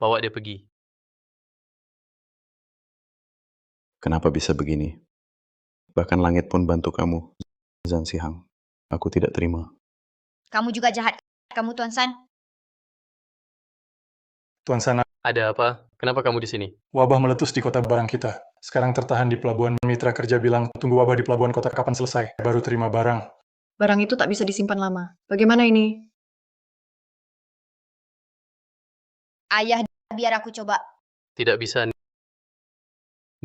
bawa dia pergi. Kenapa bisa begini? Bahkan langit pun bantu kamu, Zhan Sihang. Aku tidak terima. Kamu juga jahat, kamu Tuan San. Tuan San, Ada apa? Kenapa kamu di sini? wabah meletus di kota barang kita. Sekarang tertahan di pelabuhan. Mitra kerja bilang tunggu wabah di pelabuhan kota kapan selesai. Baru terima barang. Barang itu tak bisa disimpan lama. Bagaimana ini? Ayah, biar aku coba. Tidak bisa.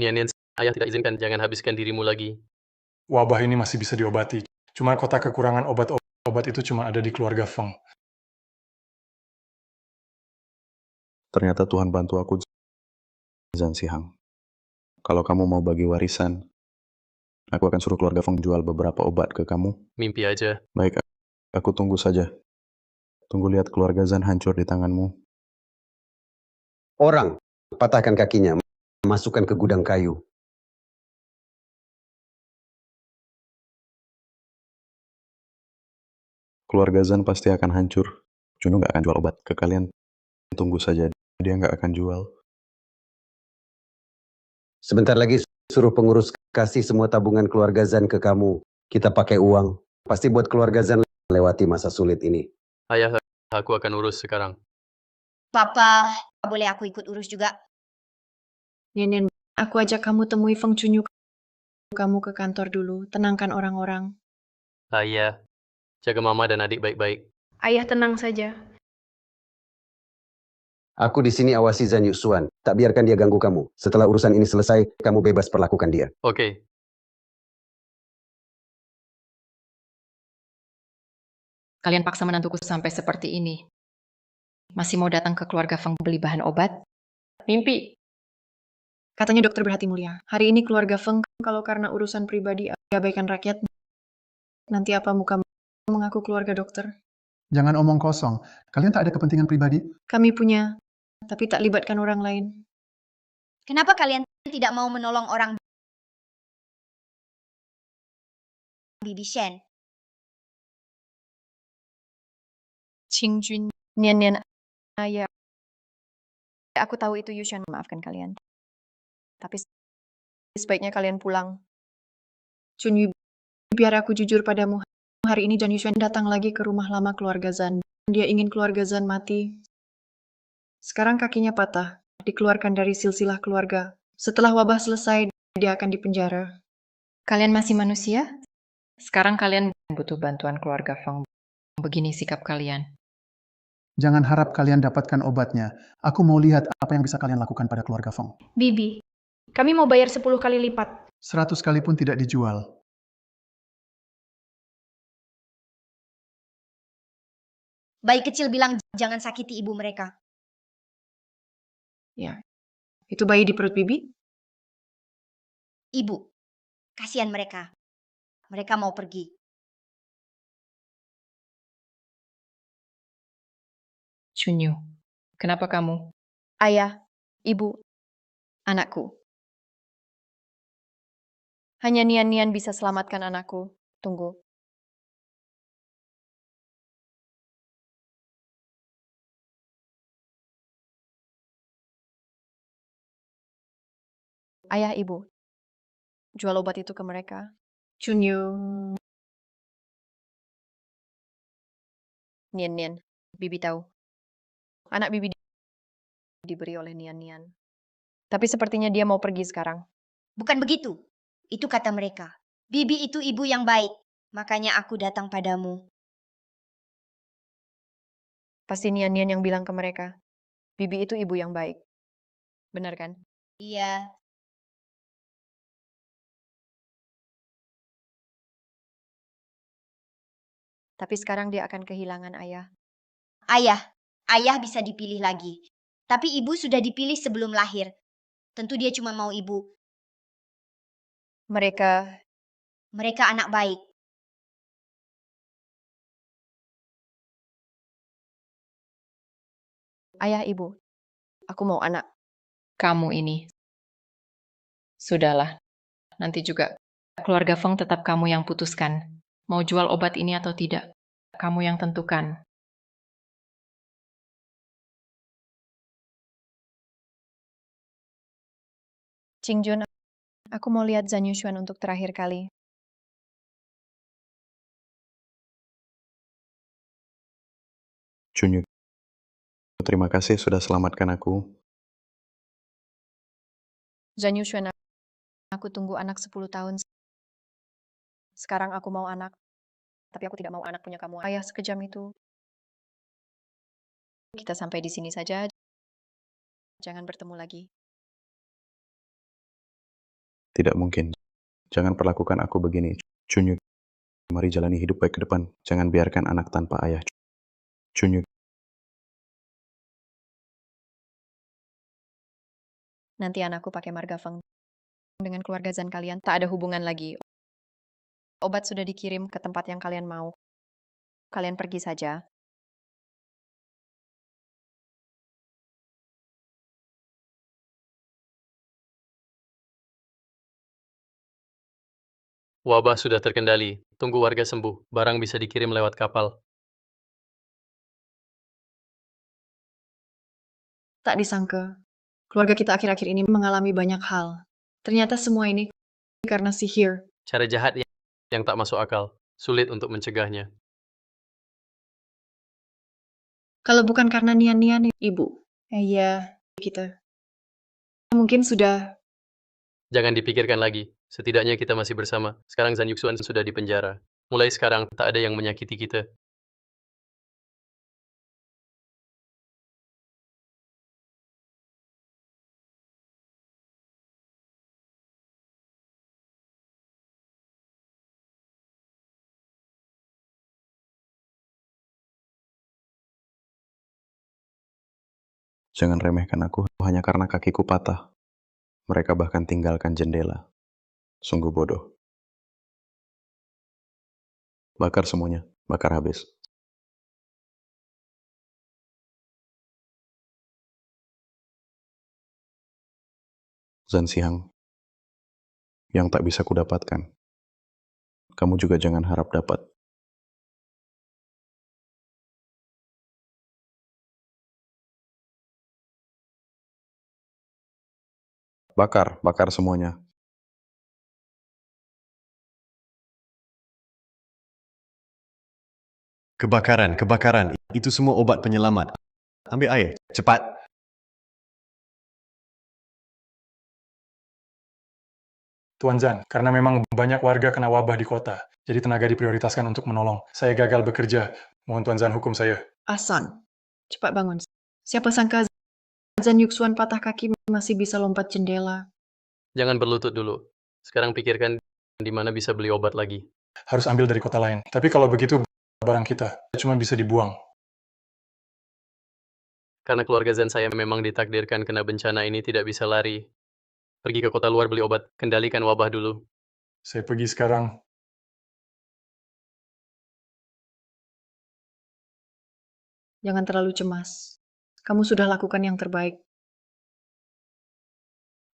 Nian, ayah tidak izinkan, jangan habiskan dirimu lagi. Wabah ini masih bisa diobati. Cuma kota kekurangan obat itu cuma ada di keluarga Feng. Ternyata Tuhan bantu aku, Zhan Sihang. Kalau kamu mau bagi warisan, aku akan suruh keluarga Feng jual beberapa obat ke kamu. Mimpi aja. Baik, aku tunggu saja. Tunggu lihat keluarga Zhan hancur di tanganmu. Orang, patahkan kakinya, masukkan ke gudang kayu. Keluarga Zhan pasti akan hancur. Juno nggak akan jual obat ke kalian. Tunggu saja, dia nggak akan jual. Sebentar lagi suruh pengurus kasih semua tabungan keluarga Zhan ke kamu. Kita pakai uang. Pasti buat keluarga Zhan lewati masa sulit ini. Ayah, aku akan urus sekarang. Papa, boleh aku ikut urus juga? Nian, aku ajak kamu temui Feng Chunyu. Kamu ke kantor dulu, tenangkan orang-orang. Ayah, jaga mama dan adik baik-baik. Ayah tenang saja. Aku di sini awasi Zhan Yuxuan. Tak biarkan dia ganggu kamu. Setelah urusan ini selesai, kamu bebas perlakukan dia. Oke. Kalian paksa menantuku sampai seperti ini. Masih mau datang ke keluarga Feng beli bahan obat? Mimpi. Katanya dokter berhati mulia. Hari ini keluarga Feng, kalau karena urusan pribadi abaikan rakyat, nanti apa muka mengaku keluarga dokter? Jangan omong kosong. Kalian tak ada kepentingan pribadi? Kami punya, tapi tak libatkan orang lain. Kenapa kalian tidak mau menolong orang Bibi Shen? Qingjun, Nian, ayah. Aku tahu itu Yushan, maafkan kalian. Tapi sebaiknya kalian pulang. Chunyu, biar aku jujur padamu. Hari ini Jan Yushan datang lagi ke rumah lama keluarga Zhan. Dia ingin keluarga Zhan mati. Sekarang kakinya patah, dikeluarkan dari silsilah keluarga. Setelah wabah selesai, dia akan dipenjara. Kalian masih manusia? Sekarang kalian butuh bantuan keluarga Feng. Begini sikap kalian. Jangan harap kalian dapatkan obatnya. Aku mau lihat apa yang bisa kalian lakukan pada keluarga Feng. Bibi, kami mau bayar 10 kali lipat. 100 kali pun tidak dijual. Bayi kecil bilang jangan sakiti ibu mereka. Ya, itu bayi di perut Bibi? Ibu, kasihan mereka. Mereka mau pergi. Chunyu, kenapa kamu? Ayah, ibu, anakku. Hanya Nian bisa selamatkan anakku. Tunggu. Ayah, ibu, jual obat itu ke mereka. Chunyu. Nian, Bibi tahu. Anak Bibi diberi oleh Nian. Tapi sepertinya dia mau pergi sekarang. Bukan begitu. Itu kata mereka. Bibi itu ibu yang baik. Makanya aku datang padamu. Pasti Nian yang bilang ke mereka. Bibi itu ibu yang baik. Benar kan? Iya. Tapi sekarang dia akan kehilangan ayah. Ayah bisa dipilih lagi. Tapi ibu sudah dipilih sebelum lahir. Tentu dia cuma mau ibu. Mereka anak baik. Ayah, ibu, aku mau anak. Kamu ini. Sudahlah. Nanti juga keluarga Feng tetap kamu yang putuskan. Mau jual obat ini atau tidak. Kamu yang tentukan. Qingjun, aku mau lihat Zhan Yushuan untuk terakhir kali. Junyu, terima kasih sudah selamatkan aku. Zhan Yushuan, aku tunggu anak 10 tahun. Sekarang aku mau anak. Tapi aku tidak mau anak punya kamu. Ayah sekejam itu. Kita sampai di sini saja. Jangan bertemu lagi. Tidak mungkin. Jangan perlakukan aku begini. Junyu, mari jalani hidup baik ke depan. Jangan biarkan anak tanpa ayah. Junyu, Nanti anakku pakai marga Feng. Dengan keluarga Zhan kalian tak ada hubungan lagi. Obat sudah dikirim ke tempat yang kalian mau. Kalian pergi saja. Wabah sudah terkendali. Tunggu warga sembuh. Barang bisa dikirim lewat kapal. Tak disangka, keluarga kita akhir-akhir ini mengalami banyak hal. Ternyata semua ini karena sihir. Cara jahat yang tak masuk akal. Sulit untuk mencegahnya. Kalau bukan karena nian-nian ibu. Iya, kita. Mungkin sudah. Jangan dipikirkan lagi. Setidaknya kita masih bersama. Sekarang Zhan Yuxuan sudah di penjara. Mulai sekarang, tak ada yang menyakiti kita. jangan remehkan aku hanya karena kakiku patah. Mereka bahkan tinggalkan jendela. Sungguh bodoh. Bakar semuanya. Bakar habis. Zhan Sihang, yang tak bisa kudapatkan, kamu juga jangan harap dapat. Bakar, bakar semuanya. Kebakaran, kebakaran. Itu semua obat penyelamat. Ambil air, cepat. Tuan Zhan, karena memang banyak warga kena wabah di kota, jadi tenaga diprioritaskan untuk menolong. Saya gagal bekerja. Mohon Tuan Zhan hukum saya. Asan, cepat bangun. Siapa sangka Zhan Yuxuan patah kaki masih bisa lompat jendela. Jangan berlutut dulu. Sekarang pikirkan di mana bisa beli obat lagi. Harus ambil dari kota lain. Tapi kalau begitu, barang kita cuma bisa dibuang. Karena keluarga Zhan saya memang ditakdirkan kena bencana ini tidak bisa lari. Pergi ke kota luar beli obat. Kendalikan wabah dulu. Saya pergi sekarang. Jangan terlalu cemas. Kamu sudah lakukan yang terbaik.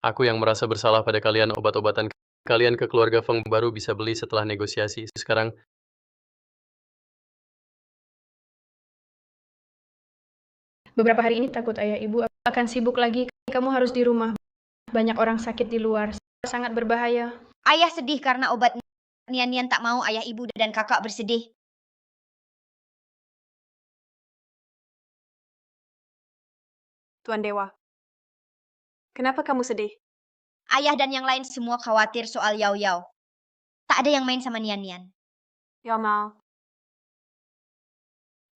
Aku yang merasa bersalah pada kalian obat-obatan kalian ke keluarga Feng baru bisa beli setelah negosiasi. Sekarang, Beberapa hari ini takut ayah ibu akan sibuk lagi. Kamu harus di rumah. Banyak orang sakit di luar. Sangat berbahaya. Ayah sedih karena obat nian-nian tak mau ayah ibu dan kakak bersedih. Tuan Dewa, kenapa kamu sedih? Ayah dan yang lain semua khawatir soal Yao Yao. Tak ada yang main sama nian-nian. Ya mau.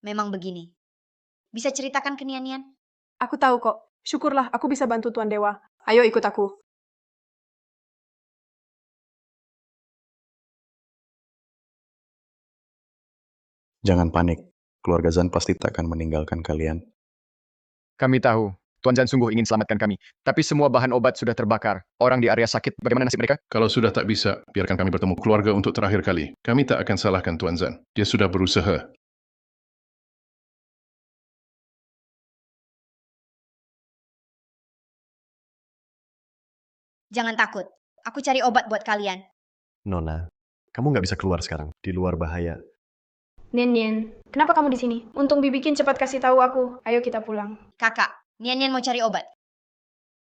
Memang begini. Bisa ceritakan ke nian-nian? Aku tahu kok. Syukurlah aku bisa bantu Tuan Dewa. Ayo ikut aku. Jangan panik. Keluarga Zhan pasti tak akan meninggalkan kalian. Kami tahu, Tuan Zhan sungguh ingin selamatkan kami. Tapi semua bahan obat sudah terbakar. Orang di area sakit, bagaimana nasib mereka? Kalau sudah tak bisa, biarkan kami bertemu keluarga untuk terakhir kali. Kami tak akan salahkan Tuan Zhan. Dia sudah berusaha. Jangan takut. Aku cari obat buat kalian. Nona, kamu nggak bisa keluar sekarang. Di luar bahaya. Nian, kenapa kamu di sini? Untung Bibikin cepat kasih tahu aku. Ayo kita pulang. Kakak, nian-nian mau cari obat.